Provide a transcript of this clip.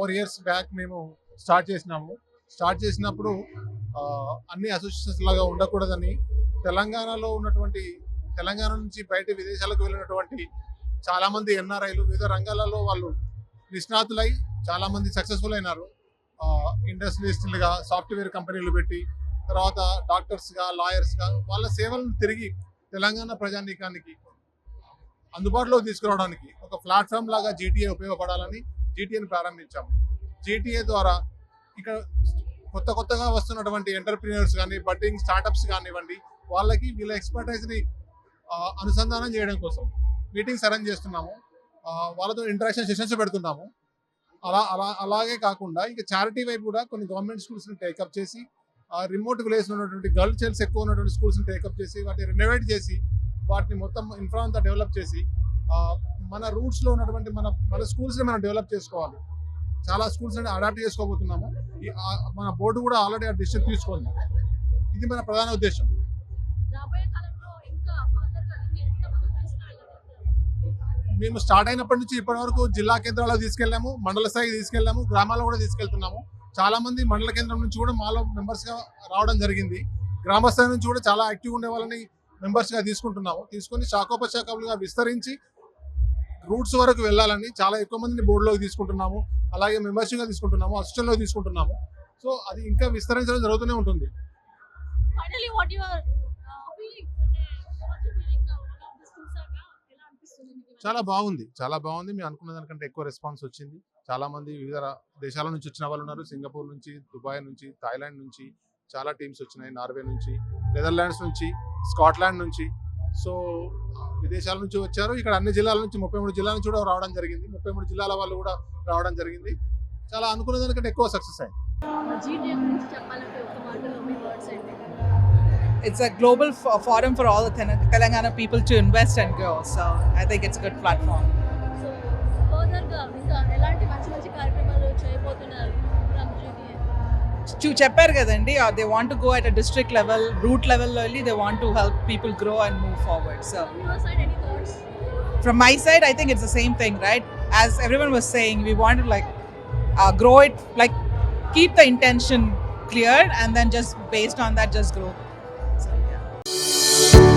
4 years back మేము start చేసినప్పుడు అన్ని అసోసియేషన్స్ లాగా ఉండకూడదని తెలంగాణలో ఉన్నటువంటి తెలంగాణ నుంచి బయట విదేశాలకు వెళ్ళినటువంటి చాలామంది ఎన్ఆర్ఐలు వివిధ రంగాలలో వాళ్ళు నిష్ణాతులై చాలామంది సక్సెస్ఫుల్ అయినారు. ఇండస్ట్రియలిస్టులుగా సాఫ్ట్వేర్ కంపెనీలు పెట్టి తర్వాత డాక్టర్స్గా లాయర్స్గా వాళ్ళ సేవలను తిరిగి తెలంగాణ ప్రజానీకానికి అందుబాటులో తీసుకురావడానికి ఒక ప్లాట్ఫామ్ లాగా జీటీఏ ఉపయోగపడాలని జీటీఏని ప్రారంభించాము. జీటీఏ ద్వారా ఇక్కడ కొత్తగా వస్తున్నటువంటి ఎంటర్ప్రీనర్స్ కానీ బడ్డింగ్ స్టార్టప్స్ కానివ్వండి వాళ్ళకి వీళ్ళ ఎక్స్పర్టైజ్ని అనుసంధానం చేయడం కోసం మీటింగ్స్ అరేంజ్ చేస్తున్నాము. వాళ్ళతో ఇంటరాక్షన్ సెషన్స్ పెడుతున్నాము. అలాగే కాకుండా ఇంకా చారిటీ వైపు కూడా కొన్ని గవర్నమెంట్ స్కూల్స్ని టేకప్ చేసి రిమోట్ విలేజ్లో ఉన్నటువంటి గర్ల్ చైల్డ్స్ ఎక్కువ ఉన్నటువంటి స్కూల్స్ని టేకప్ చేసి వాటిని రెనోవేట్ చేసి వాటిని మొత్తం ఇన్ఫ్రా అంతా డెవలప్ చేసి మన రూట్స్లో ఉన్నటువంటి మన స్కూల్స్ని మనం డెవలప్ చేసుకోవాలి. చాలా స్కూల్స్ అని అడాప్ట్ చేసుకోబోతున్నాము. మన బోర్డు కూడా ఆల్రెడీ ఆ డిసిషన్ తీసుకోండి. ఇది మన ప్రధాన ఉద్దేశం. మేము స్టార్ట్ అయినప్పటి నుంచి ఇప్పటి వరకు జిల్లా కేంద్రాల్లో తీసుకెళ్ళాము, మండల స్థాయికి తీసుకెళ్ళాము, గ్రామాల్లో కూడా తీసుకెళ్తున్నాము. చాలా మంది మండల కేంద్రం నుంచి కూడా మాలో మెంబర్స్గా రావడం జరిగింది. గ్రామ స్థాయి నుంచి కూడా చాలా యాక్టివ్ ఉండే వాళ్ళని మెంబర్స్గా తీసుకొని శాఖోపశాఖలుగా విస్తరించి రూట్స్ వరకు వెళ్ళాలని చాలా ఎక్కువ మందిని బోర్డులోకి తీసుకుంటున్నాము. అలాగే మెంబర్షిప్గా తీసుకుంటున్నాము, అసిస్టెంట్లో తీసుకుంటున్నాము. సో అది ఇంకా విస్తరించడం జరుగుతూనే ఉంటుంది. చాలా బాగుంది. మేము అనుకున్న దానికంటే ఎక్కువ రెస్పాన్స్ వచ్చింది. చాలా మంది వివిధ దేశాల నుంచి వచ్చిన వాళ్ళు ఉన్నారు. సింగపూర్ నుంచి, దుబాయ్ నుంచి, థాయిలాండ్ నుంచి చాలా టీమ్స్ వచ్చినాయి. నార్వే నుంచి, నెదర్లాండ్స్ నుంచి, స్కాట్లాండ్ నుంచి. సో విదేశాల నుంచి వచ్చారు. ఇక్కడ అన్ని జిల్లాల నుంచి 33 జిల్లాల నుంచి కూడా రావడం జరిగింది. 33 జిల్లాల వాళ్ళు కూడా రావడం జరిగింది. చాలా అనుకున్న దానికంటే ఎక్కువ సక్సెస్ అయింది. It's a global forum for all the Telangana people to invest and grow. So I think it's a good platform. So further ఇంకా ఎలాంటి మంచి కార్యక్రమాలు చేయబోతున్నారు from GDA? చెప్పారు కదండి, they want to go at a district level, root level only. They want to help people grow and move forward. So From your side, any thoughts? from my side, I think it's the same thing, right? As everyone was saying, we want to grow it, keep the intention clear and then just based on that just grow. So yeah.